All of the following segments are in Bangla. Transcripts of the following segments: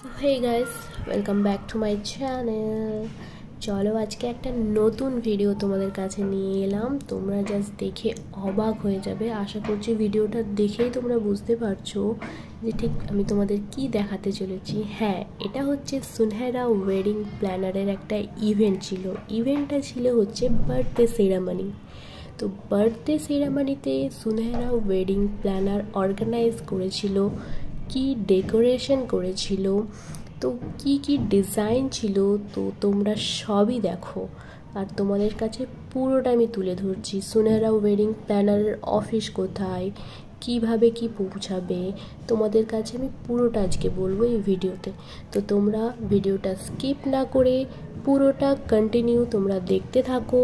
So hey guys, welcome back to my channel. চলো আজকে একটা নতুন ভিডিও তোমাদের কাছে নিয়ে এলাম। তোমরা জাস্ট দেখে অবাক হয়ে যাবে। আশা করছি ভিডিওটা দেখেই তোমরা বুঝতে পারছো যে ঠিক আমি তোমাদের কি দেখাতে চলেছি। হ্যাঁ, এটা হচ্ছে সুনহেরা ওয়েডিং প্ল্যানারের একটা ইভেন্ট ছিল। ইভেন্টটা ছিল হচ্ছে বার্থডে সেরেমনি। তো বার্থডে সেরেমনিতে সুনহেরা ওয়েডিং প্ল্যানার অর্গানাইজ করেছিল, কি ডেকোরেশন করেছিল, তো কি কি ডিজাইন ছিল, তো তোমরা সবই দেখো। আর তোমাদের কাছে পুরোটা আমি তুলে ধরছি। সুনহেরা ওয়েডিং প্ল্যানারের অফিস কোথায়, কিভাবে কি পৌঁছাবে, তোমাদের কাছে আমি পুরোটা আজকে বলবো এই ভিডিওতে। তো তোমরা ভিডিওটা স্কিপ না করে পুরোটা কন্টিনিউ তোমরা দেখতে থাকো।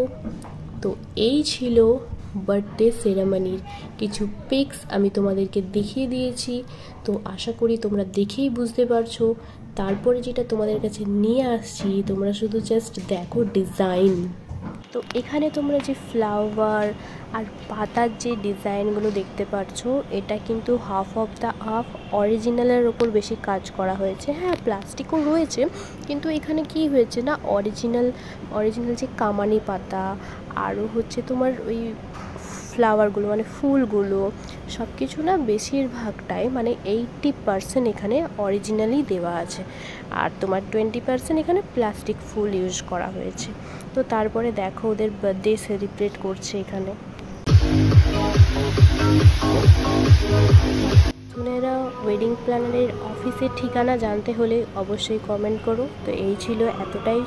তো এই ছিল বার্থডে সেরেমনির কিছু পিকস, আমি তোমাদেরকে দেখিয়ে দিয়েছি। তো আশা করি তোমরা দেখেই বুঝতে পারছো। তারপরে যেটা তোমাদের কাছে নিয়ে আসছি, তোমরা শুধু জাস্ট দেখো ডিজাইন। তো এখানে তোমরা যে ফ্লাওয়ার আর পাতার যে ডিজাইনগুলো দেখতে পাচ্ছ, এটা কিন্তু হাফ অফ দ্য হাফ অরিজিনালের ওপর বেশি কাজ করা হয়েছে। হ্যাঁ, প্লাস্টিকও রয়েছে, কিন্তু এখানে কি হয়েছে না, অরিজিনাল যে কামানি পাতা আরও হচ্ছে তোমার ওই ফ্লাওয়ারগুলো মানে ফুলগুলো সব কিছু না বেশিরভাগটাই মানে 80% এখানে অরিজিনালি দেওয়া আছে, আর তোমার 20% এখানে প্লাস্টিক ফুল ইউজ করা হয়েছে। তো তারপরে দেখো ওদের বার্থডে সেলিব্রেট করছে এখানে। সুনহেরা ওয়েডিং প্ল্যানারের অফিসের ঠিকানা জানতে হলে অবশ্যই কমেন্ট করো। তো এই ছিল এতটাই।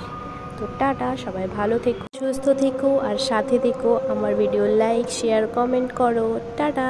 তো টাটা, সবাই ভালো থেকো, সুস্থ থেকো আর সাথে থেকো। আমার ভিডিও লাইক শেয়ার কমেন্ট করো। টাটা।